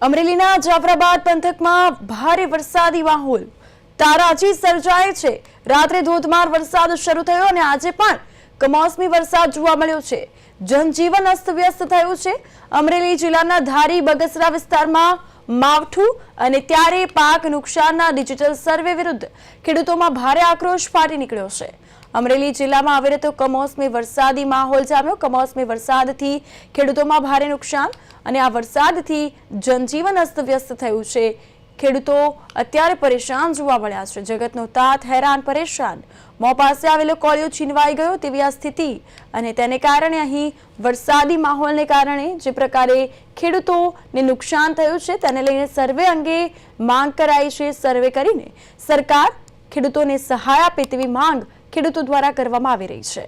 અમરેલીના જાફરાબાદ પંથકમાં ભારે વરસાદી માહોલ તારાજી સર્જાય છે। રાત્રે ધોધમાર વરસાદ શરૂ થયો અને આજે પણ કમોસમી વરસાદ જોવા મળ્યો છે। જનજીવન અસ્તવ્યસ્ત થયું છે। અમરેલી જિલ્લાના ધારી બગસરા વિસ્તારમાં માવઠું અને ત્યારે પાક નુકસાનના ડિજિટલ સર્વે વિરુદ્ધ ખેડૂતોમાં ભારે આક્રોશ ફાટી નીકળ્યો છે। અમરેલી જિલ્લામાં અવિરત કમોસમી વરસાદી માહોલ જામ્યો। કમોસમી વરસાદથી ખેડૂતોમાં ભારે નુકસાન અને આ વરસાદથી જનજીવન અસ્તવ્યસ્ત થયું છે। ખેડૂતો અત્યારે પરેશાન જોવા મળ્યા છે। જગતનો તાત હેરાન પરેશાન। મોં પાસે આવેલો કોળિયો છીનવાઈ ગયો તેવી આ સ્થિતિ અને તેને કારણે અહીં વરસાદી માહોલને કારણે જે પ્રકારે ખેડૂતોને નુકસાન થયું છે તેને લઈને સર્વે અંગે માંગ કરાઈ છે। સર્વે કરીને સરકાર ખેડૂતોને સહાય આપે તેવી માંગ ખેડૂતો દ્વારા કરવામાં આવી રહી છે।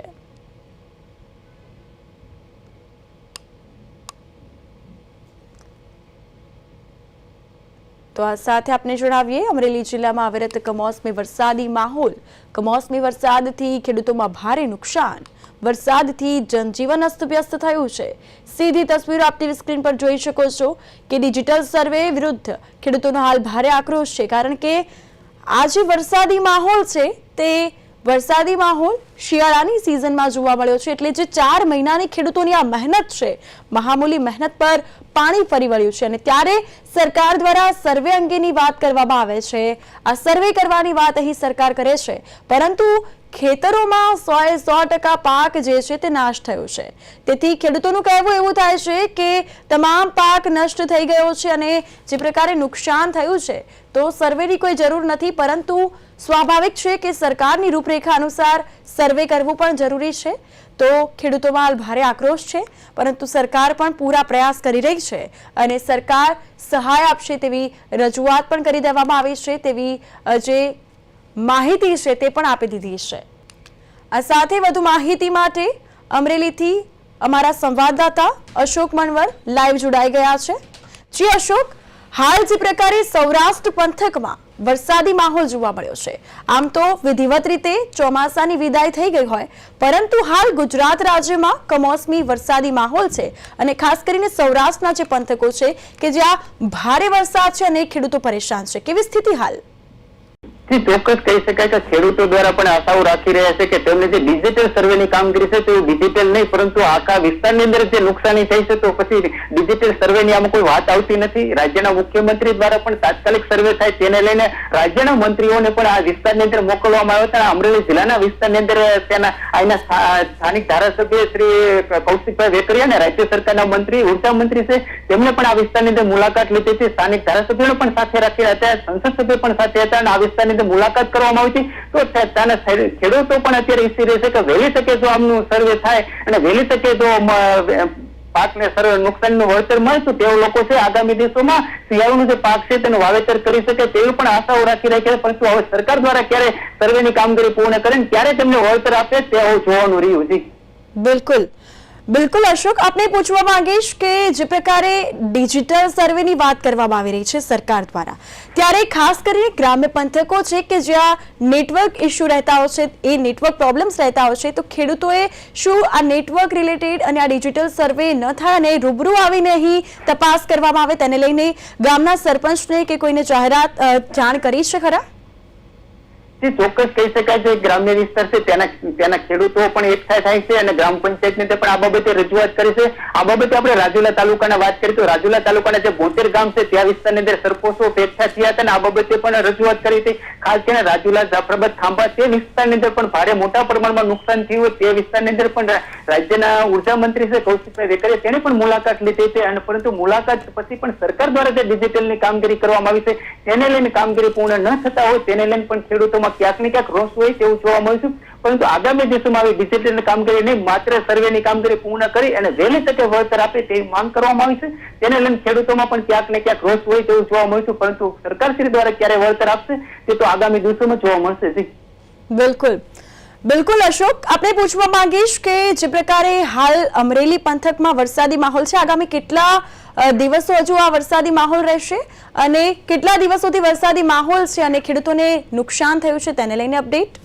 તો આ સાથે આપણે જણાવીએ અમરેલી જિલ્લામાં અવિરત કમોસમી વરસાદી માહોલ। કમોસમી વરસાદથી ખેડૂતોમાં ભારે નુકસાન। વરસાદથી જનજીવન અસ્તવ્યસ્ત થયું છે। સીધી તસવીરો આપ ટીવી સ્ક્રીન પર જોઈ શકો છો કે ડિજિટલ સર્વે વિરુદ્ધ ખેડૂતોનો હાલ ભારે આક્રોશ છે, કારણ કે આ જે વરસાદી માહોલ છે તે વરસાદી માહોલ શિયાળાની સિઝનમાં જોવા મળ્યો છે। એટલે જે 4 મહિનાની ખેડૂતોની આ મહેનત છે, મહામૂલી મહેનત પર પાણી ફરી વળ્યું છે અને ત્યારે સરકાર દ્વારા સર્વે અંગેની વાત કરવામાં આવે છે। આ સર્વે કરવાની વાત અહીં સરકાર કરે છે, પરંતુ ખેતરોમાં 100% પાક જે છે તે નાશ થયો છે। તેથી ખેડૂતોનું કહેવું એવું થાય છે કે તમામ પાક નષ્ટ થઈ ગયો છે અને જે પ્રકારે નુકસાન થયું છે તો સર્વેની કોઈ જરૂર નથી, પરંતુ સ્વાભાવિક છે કે સરકારની રૂપરેખા અનુસાર સર્વે કરવું પણ જરૂરી છે। તો ખેડૂતોમાં હાલ ભારે આક્રોશ છે, પરંતુ સરકાર પણ પૂરા પ્રયાસ કરી રહી છે અને સરકાર સહાય આપશે તેવી રજૂઆત પણ કરી દેવામાં આવી છે। તેવી જે માહિતી છે તે પણ આપી દીધી છે। આ સાથે વધુ માહિતી માટે અમરેલીથી અમારા સંવાદદાતા અશોક મણવર લાઈવ જોડાઈ ગયા છે। જી અશોક, હાલ જે પ્રકારે સૌરાષ્ટ્ર પંથકમાં વરસાદી માહોલ જોવા મળ્યો છે, આમ તો વિધિવત રીતે ચોમાસાની વિદાય થઈ ગઈ હોય, પરંતુ હાલ ગુજરાત રાજ્યમાં કમોસમી વરસાદી માહોલ છે અને ખાસ કરીને સૌરાષ્ટ્રના જે પંથકો છે કે જ્યાં ભારે વરસાદ છે અને ખેડૂતો પરેશાન છે, કેવી સ્થિતિ હાલ? ચોક્કસ કહી શકાય કે ખેડૂતો દ્વારા પણ આશાઓ રાખી રહ્યા છે કે તેમને જે ડિજિટલ સર્વેની કામગીરી છે તે ડિજિટલ નહીં, પરંતુ આખા વિસ્તારની અંદર જે નુકસાની થઈ છે તો પછી ડિજિટલ સર્વેની આમાં કોઈ વાત આવતી નથી। રાજ્યના મુખ્યમંત્રી દ્વારા પણ તાત્કાલિક સર્વે થાય તેને લઈને રાજ્યના મંત્રીઓને પણ આ વિસ્તારની અંદર મોકલવામાં આવ્યો હતા। અમરેલી જિલ્લાના વિસ્તારની અંદર તેના અહીંના સ્થાનિક ધારાસભ્ય શ્રી કૌશિકભાઈ વેકરિયા અને રાજ્ય સરકારના મંત્રી ઉર્જા મંત્રી છે તેમણે પણ આ વિસ્તારની અંદર મુલાકાત લીધી હતી। સ્થાનિક ધારાસભ્યોને પણ સાથે રાખ્યા હતા, સંસદ સભ્ય પણ સાથે હતા અને આ વિસ્તારની મુલાકાત કરવામાં આવી હતી। તો ત્યાંના ખેડૂતો પણ અત્યારે ઈચ્છી રહે છે કે વહેલી તકે જો આમનું સર્વે થાય અને વહેલી તકે જો પાકને નુકસાનનું વળતર મળે તો તેઓ લોકો છે આગામી દિવસોમાં શિયાળાનું જે પાક છે તેનું વાવેતર કરી શકે તેવી પણ આશાઓ રાખી રહ્યા છે। પરંતુ હવે સરકાર દ્વારા ક્યારે સર્વેની કામગીરી પૂર્ણ કરે ત્યારે તેમને વળતર આપે તે જોવાનું રહ્યું છે। બિલકુલ બિલકુલ અશોક, આપને પૂછવા માંગીશ કે જે પ્રકારે ડિજિટલ સર્વેની વાત કરવામાં આવી રહી છે સરકાર દ્વારા, ત્યારે ખાસ કરીને ગ્રામ્ય પંથકો છે કે જ્યાં નેટવર્ક ઇસ્યુ રહેતા હોય છે, એ નેટવર્ક પ્રોબ્લેમ્સ રહેતા હોય છે, તો ખેડૂતોએ શું આ નેટવર્ક રિલેટેડ અને આ ડિજિટલ સર્વે ન થાય અને રૂબરૂ આવીને અહીં તપાસ કરવામાં આવે તેને લઈને ગામના સરપંચને કે કોઈને જાણ કરી છે ખરા? ચોક્કસ કહી શકાય છે ગ્રામ્ય વિસ્તાર છે ત્યાંના ખેડૂતો પણ એકઠા થાય છે અને ગ્રામ પંચાયતને પણ આ બાબતે રજૂઆત કરી છે। આ બાબતે આપણે રાજુલા તાલુકાના વાત કરીએ તો રાજુલા તાલુકાના જે બોતેર ગામ છે ત્યાં વિસ્તારની અંદર સરપંચો એકઠા થયા હતા અને આ બાબતે પણ રજૂઆત કરી હતી। ખાસ કરીને રાજુલા જાફરાબાદ ખાંભા તે વિસ્તારની અંદર પણ ભારે મોટા પ્રમાણમાં નુકસાન થયું હોય તે વિસ્તારની અંદર પણ રાજ્યના ઉર્જા મંત્રી છે કૌશિકભાઈ વેકરિયા તેને પણ મુલાકાત લીધી હતી અને પરંતુ મુલાકાત પછી પણ સરકાર દ્વારા જે ડિજિટલની કામગીરી કરવામાં આવી છે તેને લઈને કામગીરી પૂર્ણ ન થતા હોય તેને લઈને પણ ખેડૂતોમાં ક્યાંક ને ક્યાંક રોષ હોય તેવું જોવા મળ્યું છે। પરંતુ આગામી દિવસોમાં આવી ડિજિટલ કામગીરી નહીં, માત્ર સર્વેની કામગીરી પૂર્ણ કરી અને વહેલી તકે વળતર આપે તેવી માંગ કરવામાં આવી છે। તેને લઈને ખેડૂતોમાં પણ ક્યાંક ને ક્યાંક રોષ હોય તેવું જોવા મળ્યું છે, પરંતુ સરકારશ્રી દ્વારા ક્યારે વળતર આપશે તે તો આગામી દિવસોમાં જોવા મળશે। બિલકુલ બિલકુલ અશોક, આપણે પૂછવા માંગીશ કે જે પ્રકારે હાલ અમરેલી પંથકમાં વરસાદી માહોલ છે, આગામી કેટલા દિવસો હજુ આ વરસાદી માહોલ રહેશે અને કેટલા દિવસોથી વરસાદી માહોલ છે અને ખેડૂતોને નુકસાન થયું છે તેને લઈને અપડેટ?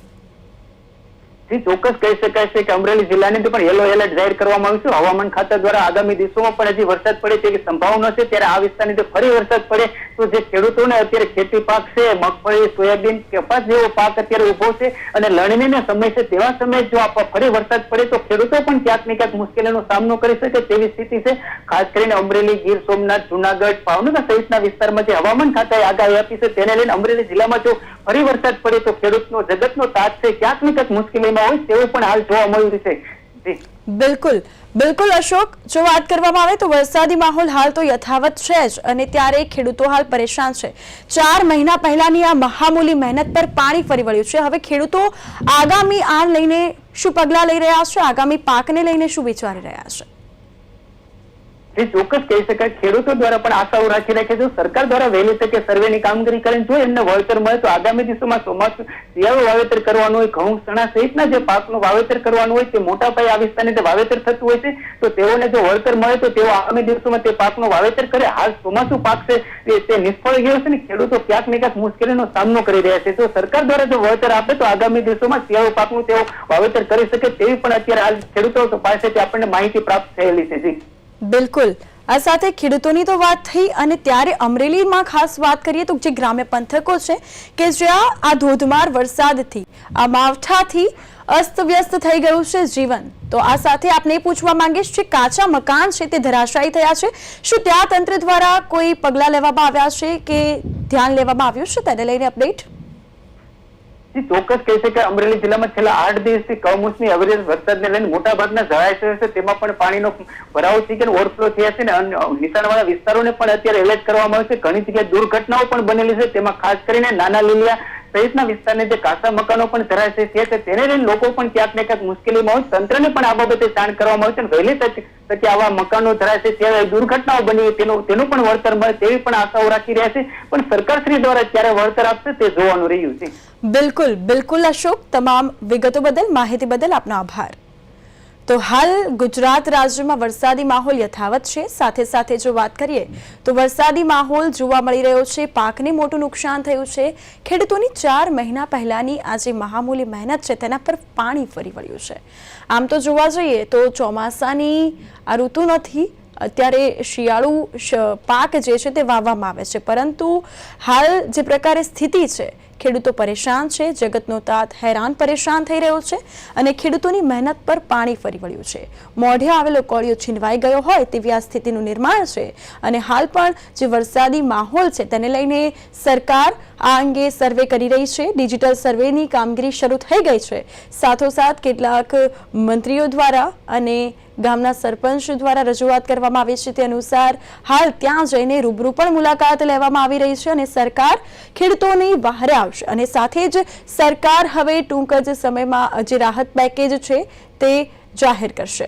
જી ચોક્કસ કહી શકાય છે કે અમરેલી જિલ્લાની અંદર પણ યલો એલર્ટ જાહેર કરવામાં આવ્યું છે. હવામાન ખાતા દ્વારા આગામી દિવસોમાં પણ હજી વરસાદ પડે તેવી સંભાવના છે. ત્યારે આ વિસ્તારની અંદર ફરી વરસાદ પડે તો જે ખેડૂતોને અત્યારે ખેતી પાક છે, મગફળી, સોયાબીન, કપાસ જેવો પાક અત્યારે ઉભો છે અને લણણીનો સમય છે, તેવા સમયે જો ફરી વરસાદ પડે તો ખેડૂતો પણ ક્યાંક ને ક્યાંક મુશ્કેલીનો સામનો કરી શકે તેવી સ્થિતિ છે. ખાસ કરીને અમરેલી, ગીર સોમનાથ, જુનાગઢ, ભાવનગર સહિતના વિસ્તારમાં જે હવામાન ખાતાએ આગાહી આપી છે તેને લઈને અમરેલી જિલ્લામાં જો ફરી વરસાદ પડે તો ખેડૂતનો જગતનો તાત છે ક્યાંક ને ક્યાંક મુશ્કેલીમાં હોય તેવું પણ હાલ જોવા મળ્યું છે. જી બિલકુલ બિલકુલ અશોક, જો વાત કરવામાં આવે તો વરસાદી માહોલ હાલ તો યથાવત છે જ અને ત્યારે ખેડૂતો હાલ પરેશાન છે. 4 મહિના પહેલાની આ મહામૂલી મહેનત પર પાણી ફરી વળ્યું છે. હવે ખેડૂતો આગામી આ લઈને શું પગલાં લઈ રહ્યા છે, આગામી પાકને લઈને શું વિચારી રહ્યા છે? જે ચોક્કસ કહી શકાય ખેડૂતો દ્વારા પણ આશાઓ રાખી રાખે છે. સરકાર દ્વારા વહેલી તકે સર્વેની કામગીરી કરીને જો એમને વળતર મળે તો આગામી દિવસોમાં ચોમાસું શિયાળુ વાવેતર કરવાનું હોય, ઘઉં, ચણા સહિતના જે પાકનું વાવેતર કરવાનું હોય તે મોટા પાયે આ વિસ્તારની અંદર વાવેતર થતું હોય છે. તો તેઓને જો વળતર મળે તો તેઓ આગામી દિવસોમાં તે પાકનું વાવેતર કરે. હાલ ચોમાસું પાક છે તે નિષ્ફળ ગયો છે ને ખેડૂતો ક્યાંક ને ક્યાંક મુશ્કેલીનો સામનો કરી રહ્યા છે. તો સરકાર દ્વારા જો વળતર આપે તો આગામી દિવસોમાં શિયાળુ પાકનું તેઓ વાવેતર કરી શકે તેવી પણ અત્યારે હાલ ખેડૂતો પાસેથી આપણને માહિતી પ્રાપ્ત થયેલી છે. જી બિલકુલ, આ સાથે ખેડૂતોની તો વાત થઈ અને ત્યારે અમરેલીમાં ખાસ વાત કરીએ તો જે ગ્રામ્ય પંથકો છે કે જ્યાં આ ધોધમાર વરસાદથી, આ માવઠાથી અસ્તવ્યસ્ત થઈ ગયું છે જીવન. તો આ સાથે આપને પૂછવા માંગીશ કે કાચા મકાન છે તે ધરાશાયી થયા છે, શું ત્યાં તંત્ર દ્વારા કોઈ પગલાં લેવામાં આવ્યા છે કે ધ્યાન લેવામાં આવ્યું છે, તેને લઈને અપડેટ? ચોક્કસ કહી શકાય અમરેલી જિલ્લામાં છેલ્લા 8 દિવસથી કમોસમી એવરેજ વરસાદને લઈને મોટા ભાગના જળાશયો છે તેમાં પણ પાણીનો ભરાવો થઈ ગયો, ઓવરફ્લો થયા છે ને નીચાણવાળા વિસ્તારોને પણ અત્યારે એલર્ટ કરવામાં આવે છે. ઘણી જગ્યાએ દુર્ઘટનાઓ પણ બનેલી છે, તેમાં ખાસ કરીને નાના લીલિયા સહિતના વિસ્તારને જે કાચા મકાનો પણ ધરાશય થયા છે તેને લઈને લોકો પણ ક્યાંક ને ક્યાંક મુશ્કેલીમાં હોય. તંત્રને પણ આ બાબતે જાણ કરવામાં આવે છે. વહેલી તકે આવા મકાનો ધરાશય ત્યારે દુર્ઘટનાઓ બની તેનું પણ વળતર મળે તેવી પણ આશાઓ રાખી રહ્યા છે. પણ સરકારશ્રી દ્વારા ક્યારે વળતર આપશે તે જોવાનું રહ્યું છે. બિલકુલ બિલકુલ અશોક, તમામ વિગતો બદલ, માહિતી બદલ આપનો આભાર. તો હાલ ગુજરાત રાજ્યમાં વરસાદી માહોલ યથાવત છે. સાથે સાથે જો વાત કરીએ તો વરસાદી માહોલ જોવા મળી રહ્યો છે, પાકને મોટું નુકસાન થયું છે. ખેડૂતોની 4 મહિના પહેલાની આ જે મહામૂલી મહેનત છે તેના પર પાણી ફરી વળ્યું છે. આમ તો જોવા જઈએ તો ચોમાસાની આ ઋતુ નથી, અત્યારે શિયાળુ પાક જે છે તે વાવવામાં આવે છે, પરંતુ હાલ જે પ્રકારે સ્થિતિ છે ખેડૂતો પરેશાન છે, જગતનો તાત હેરાન પરેશાન થઈ રહ્યો છે અને ખેડૂતોની મહેનત પર પાણી ફરી વળ્યું છે. મોઢે આવેલો કોળિયો છીનવાઈ ગયો હોય તેવી આ સ્થિતિનું નિર્માણ છે અને હાલ પણ જે વરસાદી માહોલ છે તેને લઈને સરકાર આ અંગે સર્વે કરી રહી છે. ડિજિટલ સર્વેની કામગીરી શરૂ થઈ ગઈ છે. સાથોસાથ કેટલાક મંત્રીઓ દ્વારા અને ગામના સરપંચ દ્વારા રજૂઆત કરવામાં આવી છે તે અનુસાર હાલ ત્યાં જઈને રૂબરૂ પણ મુલાકાત લેવામાં આવી રહી છે અને સરકાર ખેડૂતોની વહારે આવશે અને સાથે જ સરકાર હવે ટૂંક જ સમયમાં જે રાહત પેકેજ છે તે જાહેર કરશે.